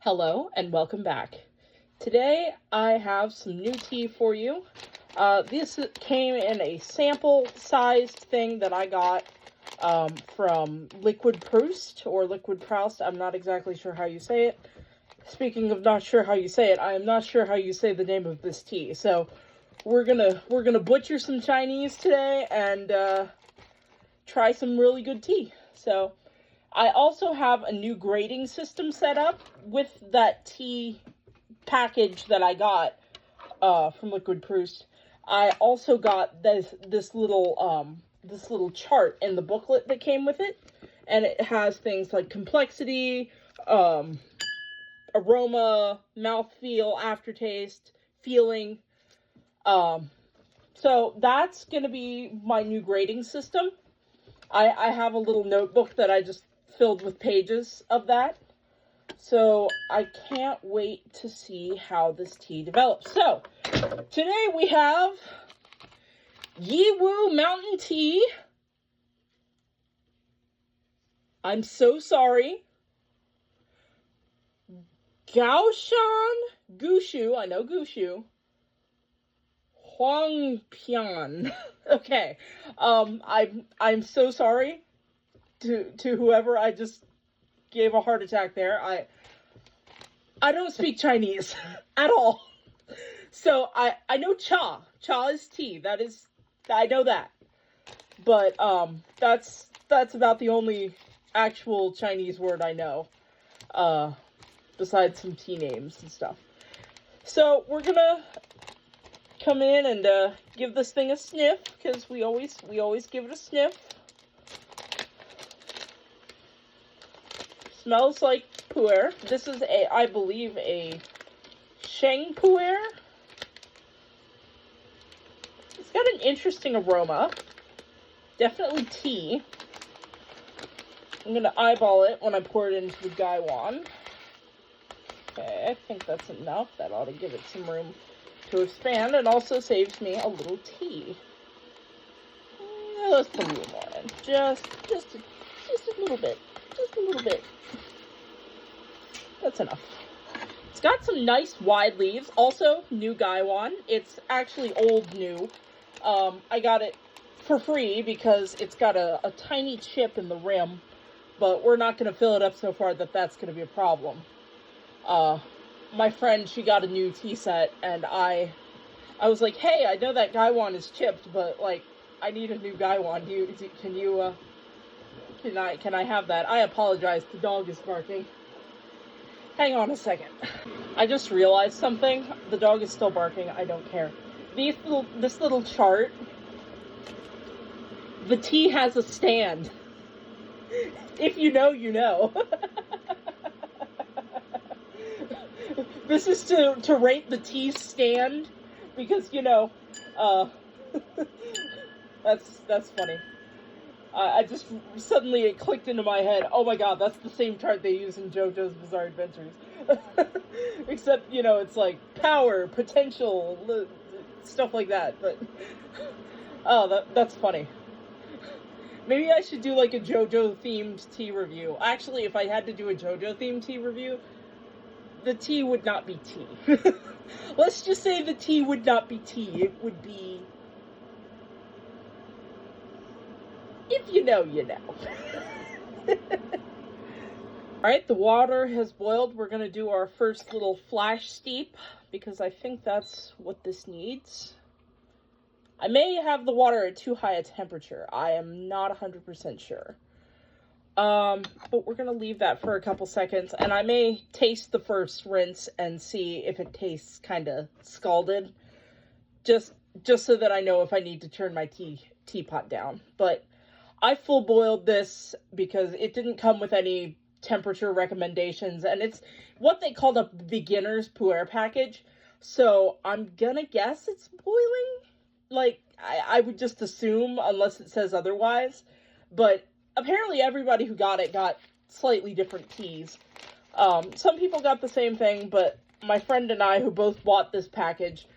Hello and welcome back. Today I have some new tea for you. This came in a sample-sized thing that I got from Liquid Proust or Liquid Proust. I'm not exactly sure how you say it. Speaking of not sure how you say it, I am not sure how you say the name of this tea. So we're gonna butcher some Chinese today and try some really good tea. So I also have a new grading system set up with that tea package that I got from Liquid Proust. I also got this little chart in the booklet that came with it, and it has things like complexity, aroma, mouthfeel, aftertaste, feeling. So that's gonna be my new grading system. I have a little notebook that I just filled with pages of that. So I can't wait to see how this tea develops. So today we have Yiwu Mountain Tea. I'm so sorry. Gaoshan Gushu. I know Gushu. Huangpian. Okay. I'm so sorry to whoever I just gave a heart attack there. I don't speak Chinese at all. So I know cha. Cha is tea. I know that. But that's about the only actual Chinese word I know. Besides some tea names and stuff. So we're gonna come in and give this thing a sniff, because we always give it a sniff. Smells like pu'er. This is I believe, a sheng pu'er. It's got an interesting aroma. Definitely tea. I'm gonna eyeball it when I pour it into the gaiwan. Okay, I think that's enough. That ought to give it some room to expand. It also saves me a little tea. Let's put a little more in. Just a little bit. Just a little bit. That's enough. It's got some nice wide leaves. Also, new gaiwan. It's actually old new. I got it for free because it's got a tiny chip in the rim, but we're not going to fill it up so far that that's going to be a problem. My friend, she got a new tea set, and I was like, hey, I know that gaiwan is chipped, but like, I need a new gaiwan. Can I have that? I apologize. The dog is barking. Hang on a second. I just realized something. The dog is still barking. I don't care. This little chart. The tea has a stand. If you know, you know. This is to rate the tea stand, because, you know, that's funny. I just, suddenly it clicked into my head, oh my god, that's the same chart they use in JoJo's Bizarre Adventures. Except, you know, it's like power, potential, stuff like that, but, oh, that's funny. Maybe I should do like a JoJo-themed tea review. Actually, if I had to do a JoJo-themed tea review, the tea would not be tea. Let's just say the tea would not be tea. It would be... if you know, you know. Alright, the water has boiled. We're going to do our first little flash steep, because I think that's what this needs. I may have the water at too high a temperature. I am not 100% sure. But we're going to leave that for a couple seconds, and I may taste the first rinse and see if it tastes kind of scalded. Just so that I know if I need to turn my teapot down. But I full boiled this because it didn't come with any temperature recommendations, and it's what they called a beginner's pu'er package, so I'm gonna guess it's boiling. Like, I would just assume, unless it says otherwise, but apparently everybody who got it got slightly different teas. Some people got the same thing, but my friend and I, who both bought this package,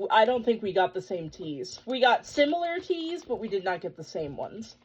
I don't think we got the same teas. We got similar teas, but we did not get the same ones.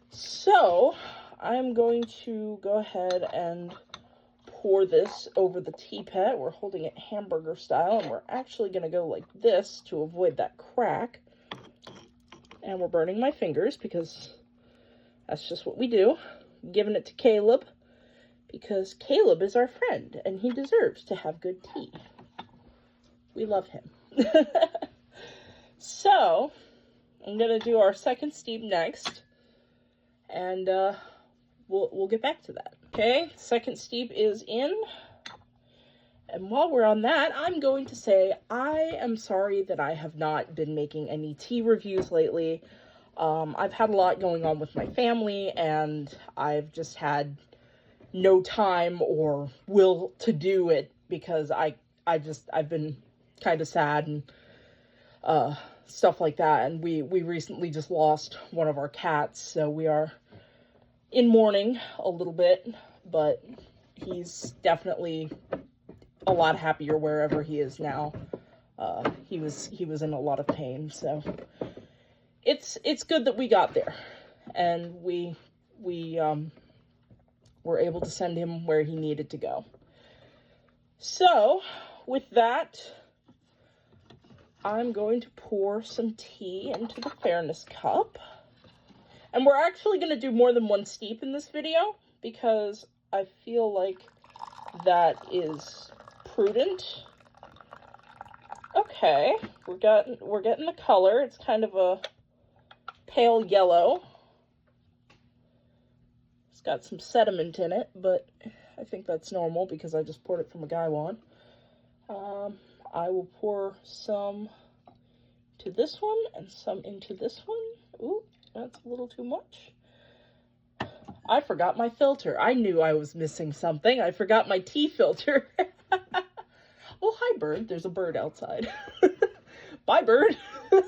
So, I'm going to go ahead and pour this over the teapot. We're holding it hamburger style, and we're actually going to go like this to avoid that crack. And we're burning my fingers because that's just what we do. I'm giving it to Caleb because Caleb is our friend, and he deserves to have good tea. We love him. So, I'm going to do our second steep next, and we'll get back to that. Okay, second steep is in, and while we're on that, I'm going to say I am sorry that I have not been making any tea reviews lately. I've had a lot going on with my family, and I've just had no time or will to do it because I've been kind of sad and stuff like that, and we recently just lost one of our cats, so we are in mourning a little bit, but he's definitely a lot happier wherever he is now. He was in a lot of pain, so it's good that we got there, and we were able to send him where he needed to go. So with that, I'm going to pour some tea into the fairness cup. And we're actually going to do more than one steep in this video because I feel like that is prudent. Okay, we're getting the color. It's kind of a pale yellow. It's got some sediment in it, but I think that's normal because I just poured it from a gaiwan. I will pour some to this one and some into this one. Ooh, that's a little too much. I forgot my filter. I knew I was missing something. I forgot my tea filter. Oh, hi, bird. There's a bird outside. Bye, bird. Can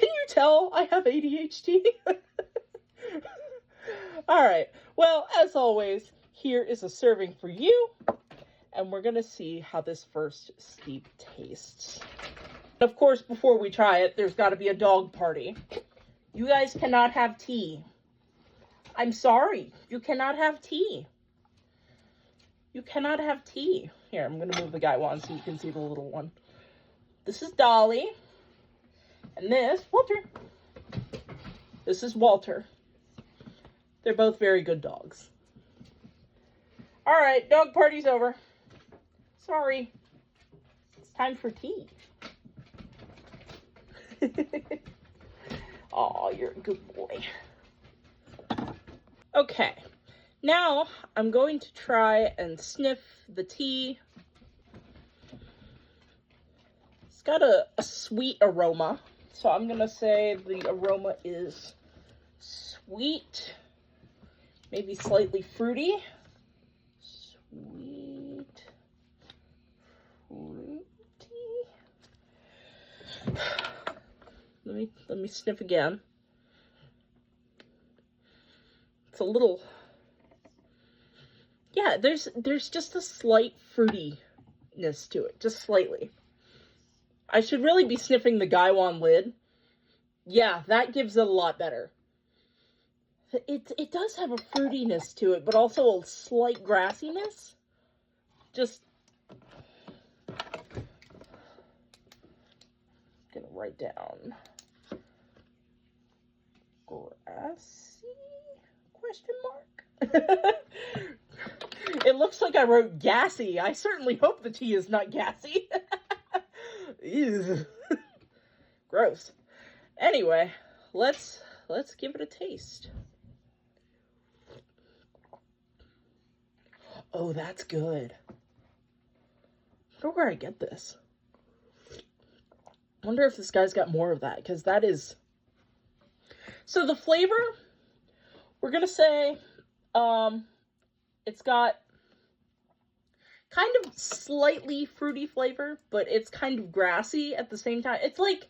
you tell I have ADHD? All right. Well, as always, here is a serving for you. And we're going to see how this first steep tastes. Of course, before we try it, there's got to be a dog party. You guys cannot have tea. I'm sorry. You cannot have tea. You cannot have tea. Here, I'm going to move the gaiwan so you can see the little one. This is Dolly. And this, Walter. This is Walter. They're both very good dogs. All right, dog party's over. Sorry. It's time for tea. Oh, you're a good boy. Okay, now I'm going to try and sniff the tea. It's got a sweet aroma, so I'm gonna say the aroma is sweet, maybe slightly fruity. Sweet, fruity. Let me sniff again. It's a little, yeah, there's just a slight fruitiness to it, just slightly. I should really be sniffing the gaiwan lid. Yeah, that gives it a lot better. It does have a fruitiness to it, but also a slight grassiness. Just gonna write down grassy question mark. It looks like I wrote gassy. I certainly hope the tea is not gassy. Ew. Gross. Anyway, let's give it a taste. Oh, that's good. I wonder where I get this. I wonder if this guy's got more of that, because that is... So the flavor, we're going to say, it's got kind of slightly fruity flavor, but it's kind of grassy at the same time. It's like,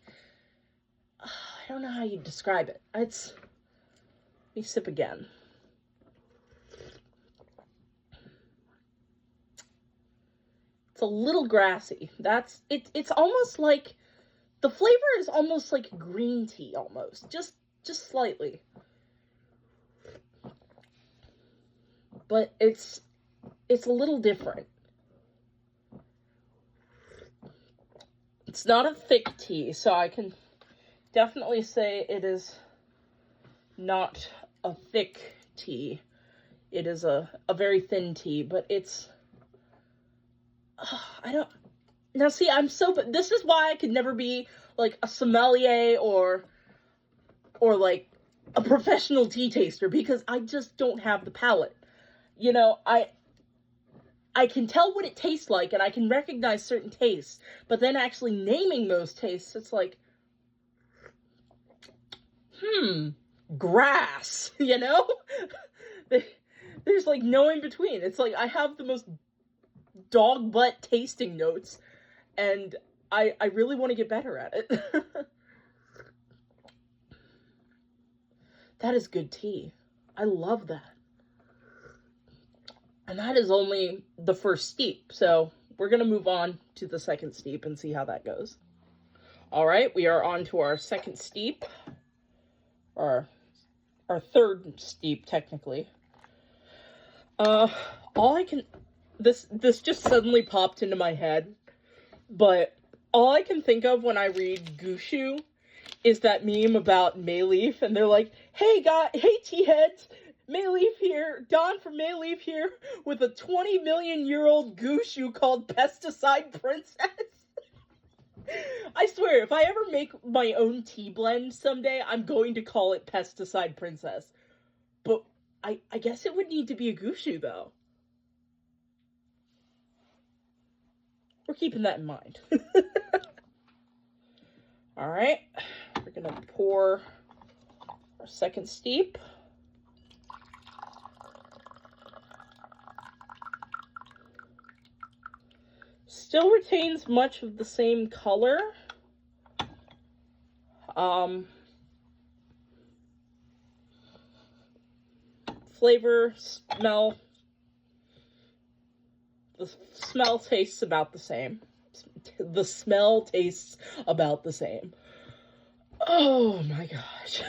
I don't know how you describe it. Let me sip again. It's a little grassy. It's almost like, the flavor is almost like green tea, almost. Just slightly. But it's it's a little different. It's not a thick tea, so I can definitely say it is not a thick tea. It is a very thin tea, but it's, I don't, now see, this is why I could never be, like, a sommelier or like, a professional tea taster, because I just don't have the palate. You know, I can tell what it tastes like, and I can recognize certain tastes, but then actually naming those tastes, it's like, grass, you know? There's, like, no in between. It's like, I have the most dog butt tasting notes, and I really want to get better at it. That is good tea. I love that. And that is only the first steep, so we're going to move on to the second steep and see how that goes. All right, we are on to our second steep, or our third steep, technically. This just suddenly popped into my head, but all I can think of when I read Gushu is that meme about Mayleaf, and they're like, hey tea heads, Mayleaf here, Don from Mayleaf here, with a 20 million year old Gushu called Pesticide Princess. I swear, if I ever make my own tea blend someday, I'm going to call it Pesticide Princess. But I guess it would need to be a Gushu, though. We're keeping that in mind. Alright, we're gonna pour our second steep. Still retains much of the same color. Flavor, smell. The smell tastes about the same. The smell tastes about the same. Oh my gosh.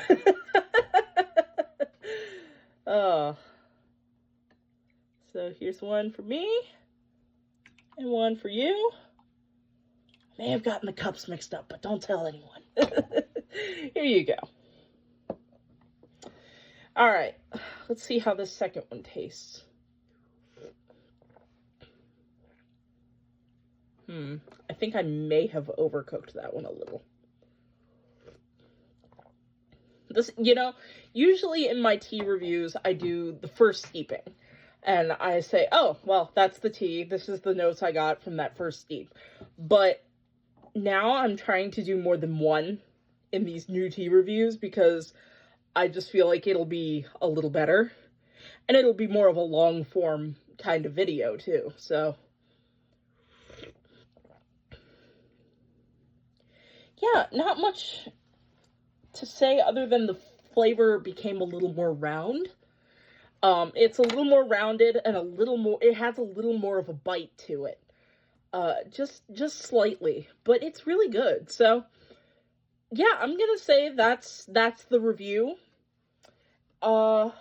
So here's one for me. And one for you. I may have gotten the cups mixed up, but don't tell anyone. Here you go. Alright, let's see how this second one tastes. I think I may have overcooked that one a little. This, you know, usually in my tea reviews, I do the first steeping. And I say, oh, well, that's the tea. This is the notes I got from that first steep. But now I'm trying to do more than one in these new tea reviews because I just feel like it'll be a little better. And it'll be more of a long form kind of video too. So, yeah, not much to say other than the flavor became a little more round. It's a little more rounded and it has a little more of a bite to it. Just slightly, but it's really good. So, yeah, I'm gonna say that's the review. So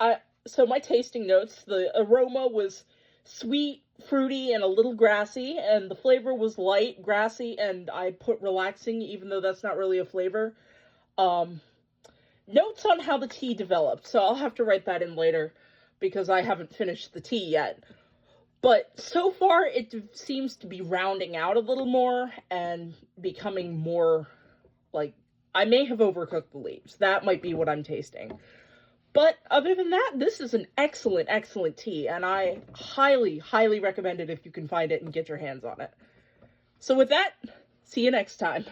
my tasting notes, the aroma was sweet, fruity, and a little grassy, and the flavor was light, grassy, and I put relaxing, even though that's not really a flavor. Notes on how the tea developed, so I'll have to write that in later, because I haven't finished the tea yet. But so far, it seems to be rounding out a little more, and becoming more, like, I may have overcooked the leaves. That might be what I'm tasting. But other than that, this is an excellent, excellent tea, and I highly, highly recommend it if you can find it and get your hands on it. So with that, see you next time.